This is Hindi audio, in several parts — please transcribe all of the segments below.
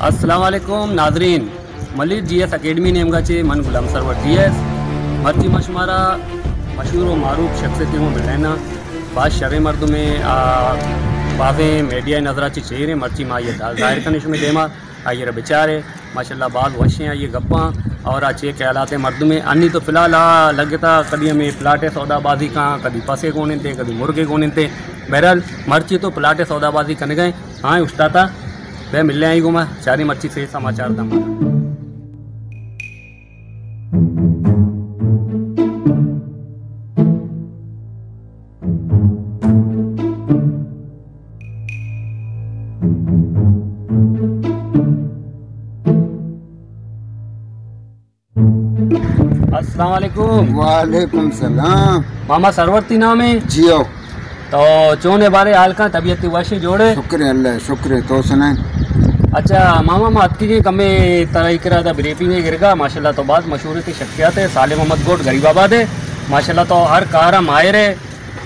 अस्सलाम वालेकुम नाजरीन, मलिक GS अकेडमी नेम गाचे मन गुलाम सरवर GS मर्ची मशमारा मशहूर व मारूफ शख्सियत में मिलना बात शर मर्द में बाज़े मीडिया नजराची चेहरे मर्ची माँ ये जाहिर कनिश में देमा आइए बेचारे माशाल्लाह बाल वशे आइए गप्पा और आचे ख्यालात मर्द में अन्नी तो फ़िलहाल लगता कभी हमें प्लाटे सौदाबाजी का कभी पसे कोने थे कभी मुर्गे कोने थे। बहरहाल मर्ची तो प्लाटे सौदाबाजी करने गए। हाँ उस्ताता वे मिलने आई घुमा चारी मर्ची से समाचार था हमारा। अस्सलाम वालेकुम। वालेकुम सलाम। मामा सरवर थी नाम है जियो तो चोने बारे हाल का तबीयत वशी जोड़े शुक्र अल्लाह शुक्र तो सुनाए। अच्छा मामा मातकी के कमे तरह करा था ब्रीफिंग गिरगा माशाल्लाह तो बात मशहूर की शख्सियत है साले मोहम्मद गोट गरीबाबाद है माशाल्लाह तो हर कार माहिर है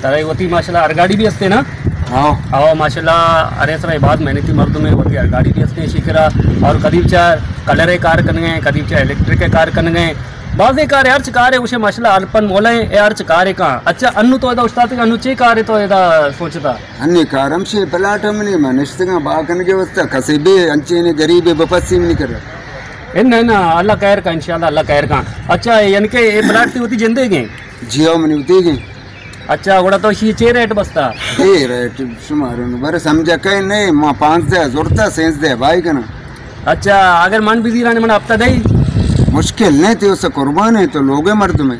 तरह होती माशाल्लाह हर गाड़ी भी हंसते ना। हाँ आओ माशाल्लाह अरे सर बात मेहनती मर्द में होती हर गाड़ी भी हंसते शिकरा और कदीब चार कलर कार करने गए कदीब चार इलेक्ट्रिक कार करने गए बाज़े कार अर्च कार है उसे माशाल्लाह अल्पन मोले ए अर्च कार है कहाँ। अच्छा अन्नू तो एदा उस्ताद का अन्नू चे कार है तो एदा सोचता अन्नी कारम से पलाट हमने मनुष्य बाकन के वस्ता कसे भी अंचे ने गरीब बपसी नहीं कर इन है ना अल्लाह कहर का इंशाल्लाह अल्लाह कहर का। अच्छा यानी कि ये प्लाट होती जिंदे गए जियो मनी उती गई। अच्छा वड़ा तो शी चे रेट बसता ए रेट शुमार बर समझा कहीं नहीं मां 5 दे जोरता सेंस दे भाई कना। अच्छा अगर मन बिजी रहने मन हफ्ता दई मुश्किल नहीं थी उससे कुर्बान है तो लोगे मर्द में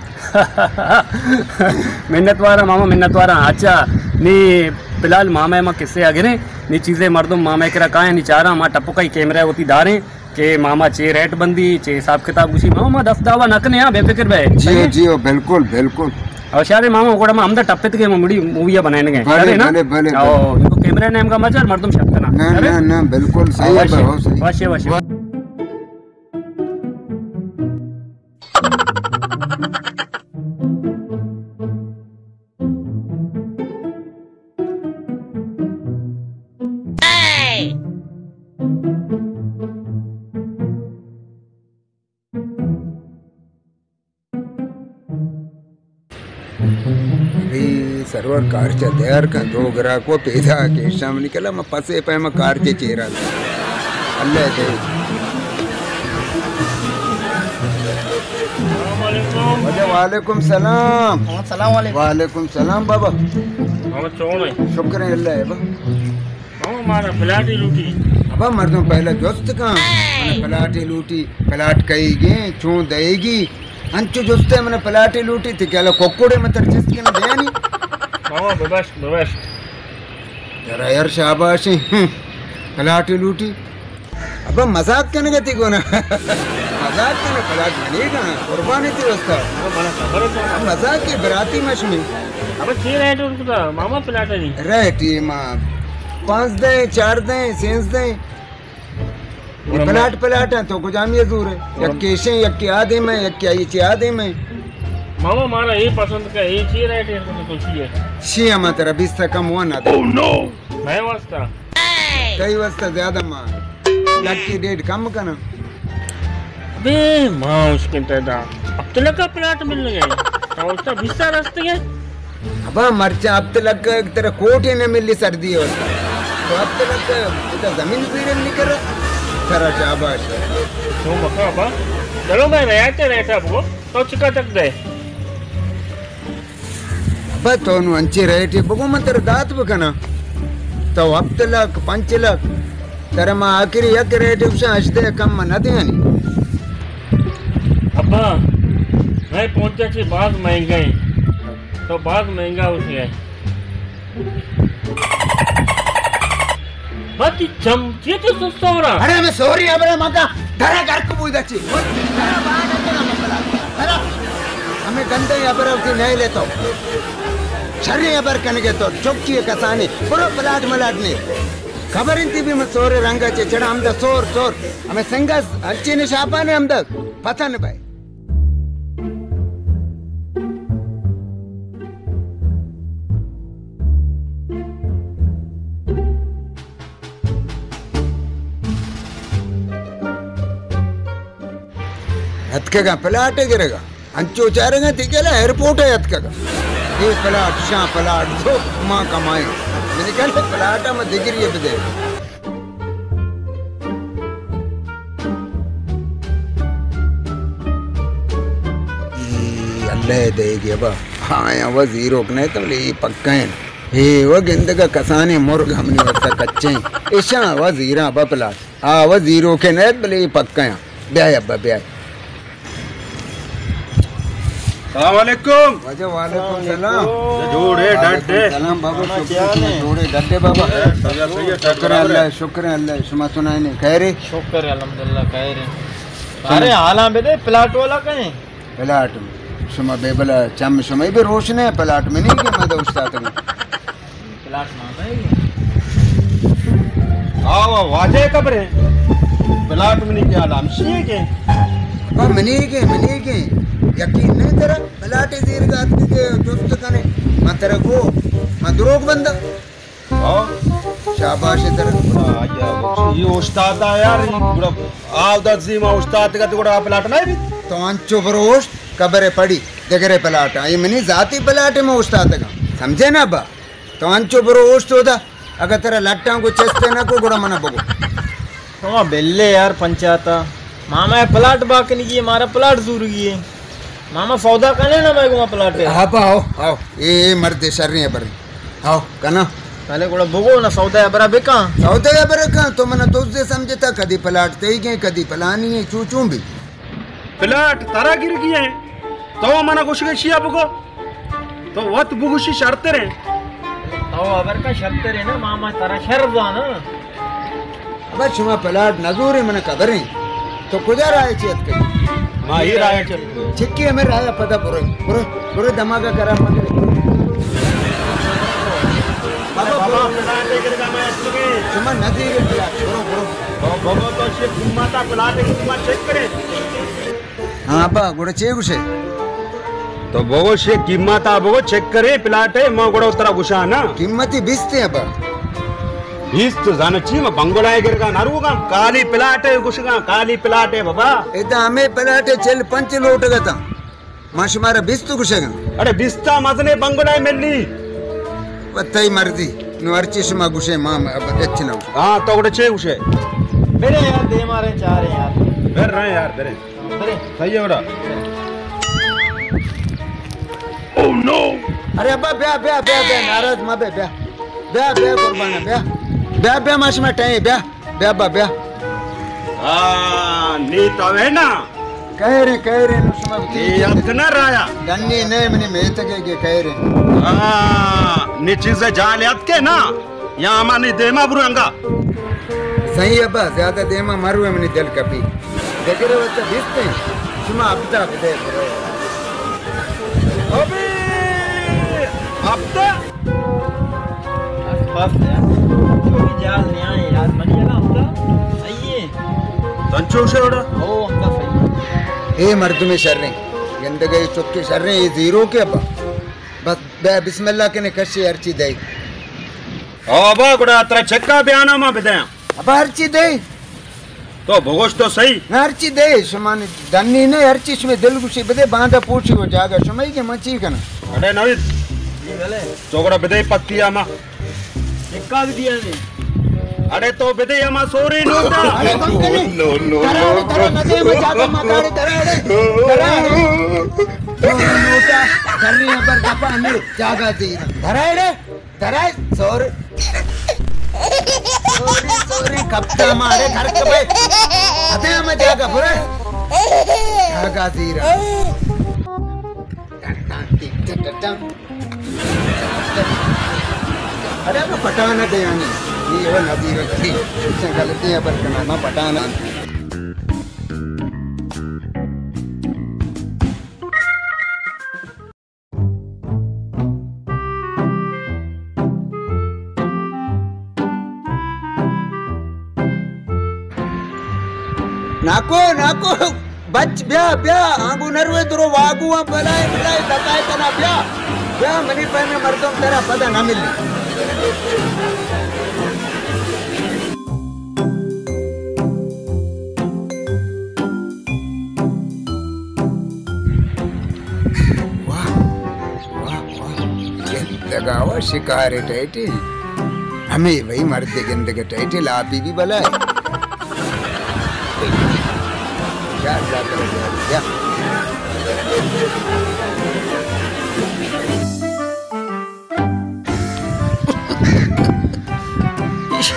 मिन्नत वारा मामा मिन्नत वारा। अच्छा नी फिलहाल मामा माँ किस्से आगे नी चीज़ें मर्दम मामा करा का नी चारा माँ टप्पो का ही कैमरा होती दारे के मामा चे रेट बंदी चे हिसाब किताब उसी मामा दफ दावा नकने यहाँ बेफिक्र बे जियो जियो बिल्कुल बिल्कुल और शारे मामा कोड़ा मां हमदा टप्पे के मुड़ी मूविया बनाने गए भले भले भले और इनको कैमरा नेम का मजा मर्दम शक्तना ना ना बिल्कुल सही है बहुत सही वाशे वाशे। सरवर कार चा तैयार का 2 ग्राहक को पैदा के शाम निकला मैं पसे पे मैं कार चे चेहरा अल्लाह दे। वालेकुम सलाम। सलाम वालेकुम सलाम बाबा। शुक्र है अल्लाह है हमारा प्लाटी लूटी अब मर्दों पहले दोस्त का मैंने प्लाटी लूटी प्लाट कही गए छू देगी अंचु दोस्ते मैंने प्लाटी लूटी थी क्या कोकुड़े में तरजिस के ना दया नहीं मामा बबश बबश जरा यार शाबाश प्लाटी लूटी अब मजाक करने गई को ना मजाक करने प्लाट बनेगा कुर्बानी थी दोस्ता मजाक की बराती मश में अब छह रेट उनका मामा प्लाट नहीं रेट ये माँ 5 दे 4 दे सेंस दे ये प्लाट है तो कुछ आम ये दूर है एक केशे एक के आधे में एक के ये चे आधे में मामा मारा ये पसंद का ये छह रेट है तो कुछ है शिया मत तेरा 20 से कम हुआ ना ओह नो मैं वास्ता कई वास्ता ज्यादा मां लकी डेट कम करना बे मां उसके तेदा अब तो लगा प्लाट मिल गए तो उसका 20 रास्ते है अब मरचा अब तो लग एक तरह कोट ही न मिली सर्दी है तो अब तो लग इधर जमीन पीरन नहीं कर तेरा शाबाश तो बका चलो मैं रहता वो तो चिका तक दे अब तो नु अंचे रहते बगो मत तेरा दात बकना तो अब तो लग 5 लाख तेरा मां आखिरी एक रेट उसे हंसते कम न दे नहीं अब्बा मैं पहुंचा छी बाग महंगा तो बाग महंगा उसे है बाती चमचे तो सस्ता हो रहा अरे मैं सॉरी अब रे माता धरा घर को बुझ दची धरा बाहर के ना मसला धरा हमें गंदे अबर उठी नहीं लेतो शरी अबर कने के तो चौकी कसाने पूरा प्लाट मलाट ने खबर इंती भी मैं सोरे रंगा चे चढ़ा हम द सोर सोर हमें संगस अच्छी ने शापा ने हम द पता न भाई हतकेगा प्लाट गिरेगा अंचो चारेगा तिकेला एयरपोर्ट है हतकेगा ये प्लाट शां प्लाट दो मां कमाए मैंने कहा प्लाट में दिगरी है बदे अल्लाह देगी अब हाँ यहाँ वो जीरो ने तो ये पक्का है हे वो गिंद का कसाने मुर्ग हमने वैसा कच्चे ऐसा वो जीरा अब प्लाट हाँ वो जीरो के नहीं भले ये पक्का है ब्याह अब्बा ब्याह अस्सलामुअलैकुम वालेकुम सलाम जोड़े डड्डे सलाम बाबा जोड़े डड्डे बाबा शुक्र है अल्लाह सुमा सुनाए ने खैर शुक्र है अल्हम्दुलिल्लाह खैर है अरे हालां बेटे प्लाट वाला कहीं प्लाट में सुमा बेबला चम सुमा भी रोशनी है प्लाट में नहीं कि मदद उस्ताद में प्लाट मामा है आओ वाजे कब्रे प्लाट में नहीं क्या आलम शी के हां मनी के यकीन नहीं तेरा प्लाट जीर का आदमी के दोस्त कने मैं तेरे को मैं द्रोग बंदा आओ शाबाश तेरा ये उस्ताद है यार पूरा आवदा जीमा उस्ताद का तो प्लाट नहीं भी तो अंचो बरोश कब्रे पड़ी देगरे प्लाट ये मनी जाती प्लाट में उस्ताद का समझे ना बा तो अंचो बरोश तो था अगर तेरा लट्टा को चेस्ते ना को गुड़ा मना बगो तो बेल्ले यार पंचायता मामा प्लाट बाकी की हमारा प्लाट दूर की है मामा सौदा कने ना मैं गुमा प्लाट है हाँ आओ ये मर्द शर्री है पर आओ कना पहले कोड़ा भगो ना सौदा बरा बेका सौदा है पर का तो मना तो से समझता कदी प्लाट ते गए कदी प्लानी है चूचू भी प्लाट तारा गिर गई है तो मना कुछ के शिया बुगो तो वत बुगुशी शर्ते रे तो अबर का शर्त रे ना मामा तारा शर्त ना बस शुमा प्लाट नजूर है मने कदर है तो गुजार आए चेत के मां ही राय चल चिक्की में राया पता पूरे धमाका करा मगर बाबा प्लाट गिरगा मैं इसके शुमा नजीर प्लाट पुरो बाबा तो से कुमाता प्लाट की तुम चेक करे हां बा गुड़ चे गुशे तो बोगो से कीमता बोगो चेक करे प्लाट है मां गोड़ा उतरा गुशा ना कीमती बिस्ते बा बीस तो जाना चाहिए मैं बंगोला गिरगा नरूगा काली प्लाट है गुशगा काली प्लाट है बाबा इता हमें प्लाट चल पंच लोट गता माश मारा बिस्तु गुशेगा अरे बिस्ता मजने बंगोला मिलनी वत्तई मर्जी नु अर्चिश मा गुशे मां अब अच्छना हां तो गोड़े छे गुशे मेरे यार दे मारे चार यार बेर रहे यार बेरे अरे सही है बड़ा ओह नो अरे अब्बा ब्या नाराज मा ब्या कुर्बान ब्या माश में टाइ ब्या अब्बा ब्या हां नी तो है ना कह रे नुस्मा ये अब ना राया गन्नी ने मने मेत के कह रे हां नी चीज जाल याद के ना या माने देमा बुरंगा सही अब्बा ज्यादा देमा मारू है मने दिल कपी देखरे वत बिस्ते सुमा अब्दा दे अबे अब तो बस यार छोटी जाल नहीं आए यार मनी ना हमका सही है संचो से बड़ा ओ हमका सही ए मर्द में शर्रे गंदगे चुपके शर्रे ये जीरो के अब्बा बस बिस्मिल्लाह के ने कशी अर्ची दे ओ बा गुड़ा तेरा चक्का बयाना मा बदाया अब्बा अर्ची दे तो भगोश तो सही अर्ची दे सुमाने दन्नी ने अर्ची में दिल गुशी बदे बांधा पूछी हो जागा सुमई के मची कना अरे नवीद ये गले चोकड़ा बदे पत्तिया मा इक्का भी दिया ने अरे तो बदे मा सोरी नोटा अरे कंकनी नो करा नदे में जागा मकाड़े करा नोटा करनी पर कपा ने जागा दी धरा सोर सोरी कप्ता मारे घर के भाई अते में जागा पूरा जागा जीरा अरे वो पटाना दे यानी ये वो नदी रखी इससे गलतियां पर करना पटाना नाको बच ब्या आंगू नरवे तुरो वागू बलाए दकाए तना ब्या मनी पे में मर्दों तेरा पता ना मिली शिकार टैटी हमें वही मर्द गिंद के टैटी लापी भी भला है क्या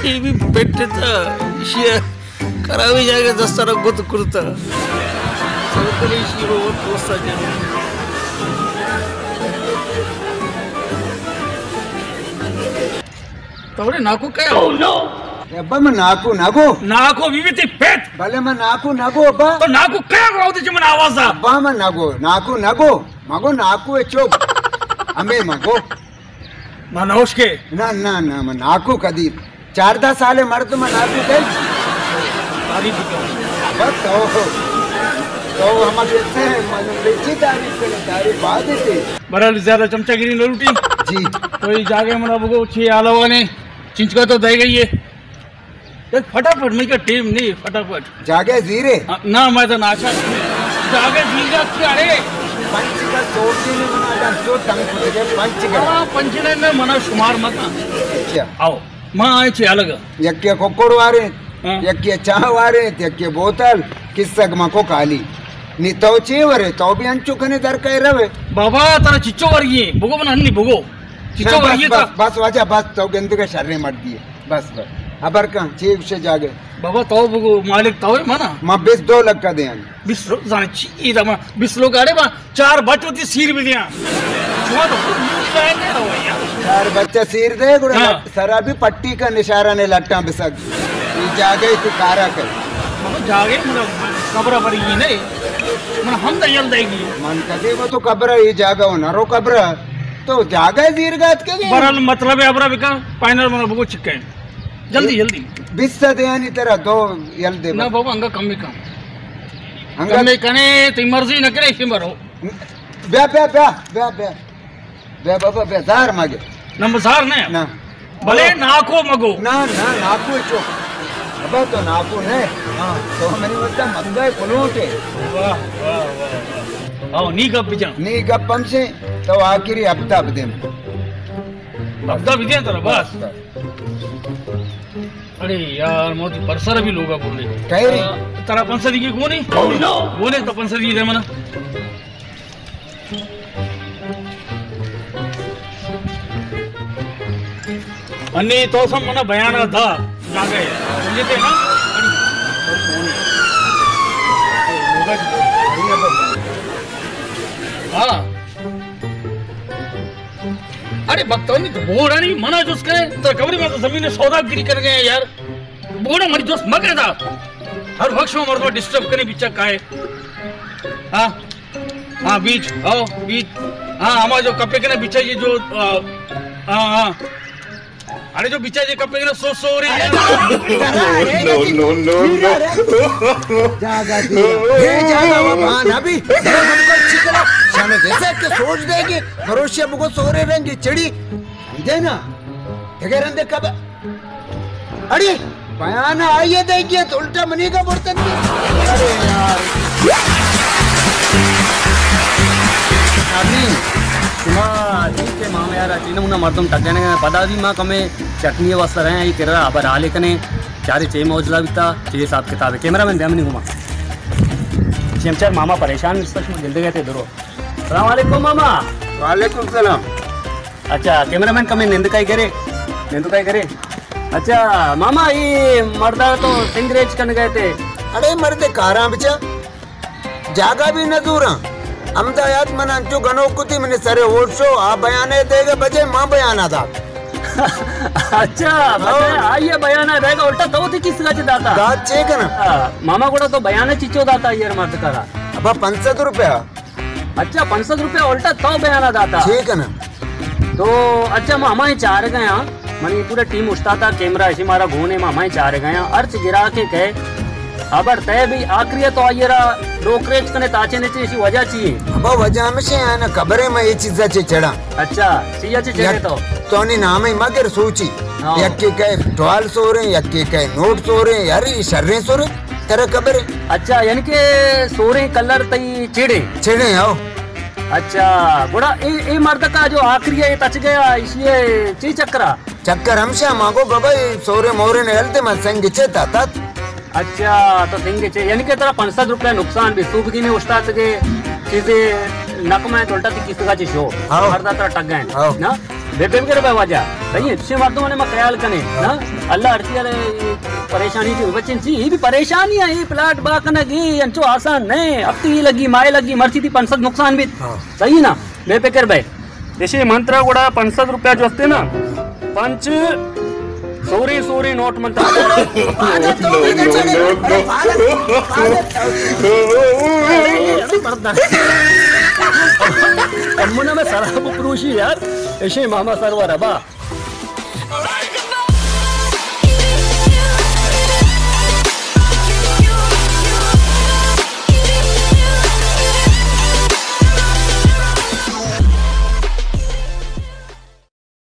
ये भी पेटे था ये करावी जाएगा 10 तरह गुत कुर्ता सबके शीरो और पोस्ता जाने तोरे नाकू क्या oh no अब्बा मैं नाकू विविध पेट भले मैं नाकू अब्बा तो नाकू क्या गावते जो मन आवाज आ अब्बा मैं नाकू मगो है चुप हमें मगो मनोज के ना मैं नाकू कदी 4-10 साल मर्द में नाकू दे तारीफ बस तो हम कहते हैं मन बेची तारीफ करे तारीफ बात है बरल ज्यादा चमचागिरी न लूटी जी तो ये जागे मना बगो छे आलवा ने चिंचका तो दे गई है एक फटाफट मैं का टीम नहीं फटाफट जागे जीरे ना मैं तो नाचा जागे जीरा अरे पंच का सोची ने मना जो तंग खुद पंच का पंच ने मना शुमार मत अच्छा आओ मां आए छे अलग यक्के कोकोड़ वारे यक्के चाह वारे यक्के बोतल किस्सक मको काली नी तो चेवरे तो भी अंचु कने दर कह रवे बाबा तारा चिच्चो वर्गी बुगो बना नहीं बुगो चिच्चो वर्गी का बस वजह बस तो गंद के शर्रे मर दिए बस अबर का चीफ से जागे बाबा तो बुगो मालिक तो मना मैं 2 लाख का दे 20 जाने ची दमा 20 लोग आड़े बा 4 बच्चों ती सिर भी दिया छुआ तो जाएंगे हो यार 4 बच्चे सिर दे गुड़े सरा भी पट्टी का निशारा ने लट्टा बिसक ये जागे तो कारा कर जागे मतलब कब्र पर ये नहीं मन हम दयल देगी मन कदे वो तो कब्र ये जागा हो नरो कब्र तो जागा दीर्घात के बरल मतलब है अबरा बिका फाइनल मन बुगो चिक्के जल्दी 20 दे यानी तेरा 2 यल दे ना बाबा अंगा कम में कने ती मर्जी न करे इसी मरो बे बाबा बेजार मागे नंबर ने ना भले नाको मगो ना नाको चो अब तो नाको है हां तो मेरी वजह मंगाए कुलोटे वाह आओ नी गप्पम से तो आखिरी हफ्ता दे तेरा बस अरे यार मोदी परसर भी लोग बोले कह रही तारा पंसदी की कोनी बोले तो पंसदी दे मना अन्नी तो सम मना बयान था जागे समझते ना हाँ अरे भक्तों तो बोड़ा नहीं मना जोस करे तो कबरी में तो जमीन ने सौदागिरी कर गए यार बोड़ा मरी जोस मगे था हर वक्त में मर्दों डिस्टर्ब करने बिचा काहे हाँ बीच आओ बीच हाँ हमारे जो कपड़े के ना बिचा ये जो हाँ अरे जो बिचा ये कपड़े के ना सो रही है नो जागा वो भान अभी हमको चिकला शाने जैसे कि सोच देगी भरोसे मुझको सोरे रहेंगे चिड़ी देना ठेकेरन दे कब अरे बयान आइए देखिए तो उल्टा मनी का बर्तन अरे यार आदमी तुम्हा ठीक है मामा यार अचीन मुना मर्दम टकने पदा भी मां कमे चटनी वस्तर हैं ये केरला अबर आले कने चारे चे मौजूदा बिता चे साहब किताब कैमरामैन दे नहीं घुमा चमचार मामा परेशान सच में जल्दी गए थे दरो अस्सलाम वालेकुम मामा वालेकुम सलाम अच्छा कैमरामैन कमे निंद काई करे अच्छा मामा ये मर्दा तो सिंगरेज कन गए थे अरे मर्दे कारा बिचा जागा भी न दूरा अहमदाबाद मन अंचो गनो कुती मने सरे वोट शो आ बयाने देगे बजे मां बयाना था अच्छा आइए बयाना देगा उल्टा तो थी किस गच दाता दात चेक ना मामा कोड़ा तो बयाना चिचो दाता यार मत करा अब 500 रुपया अच्छा 500 रुपया उल्टा तो बयाना दाता ठीक है ना तो अच्छा मामा ही चार गए मनी पूरा टीम उठता था कैमरा ऐसे मारा घूने मामा ही चार गए अर्च गिरा के कहे अबर तय भी आखिरी तो आइएरा ब्रोकरेज कने ताचे ने इसी वजह चाहिए अब वजह में से है ना खबरे में ये चीज से चढ़ा अच्छा सिया से चढ़े तो नहीं नाम ही मगर सोची यक्के कहे टॉल सो रहे यक्के कहे नोट सो रहे यार ये शर्रे सो रहे तेरा खबर है अच्छा यानी के सो रहे कलर तई चिड़े आओ अच्छा बुढ़ा ये मर्द का जो आखिरी है ये टच गया इसलिए ची चक्रा चक्कर हमशा मागो बाबा सोरे मोरे ने हेल्थ में संग चेता तात अच्छा तो सिंगे चे यानी कि तेरा 500 रुपया नुकसान भी सुबह ने उस्ताद के चीजें नक में उल्टा थी किस का शो मर्दा तेरा टक गए ना बेबे के रे वजह सही है छे मर्दों ने मैं ख्याल कने ना अल्लाह हरती वाले परेशानी थी बच्चे ची ये भी परेशानी है ये प्लाट बाकना की अंचो आसान नहीं अब तो ये लगी माए लगी मर्ची थी 500 नुकसान भी सही ना बेबे कर भाई जैसे मंत्रा गुड़ा 500 रुपया जो असते ना पंच सोरी सोरी नोट मंत्र मुना में सराब पुरुषी यार ऐसे मामा सरवर अबा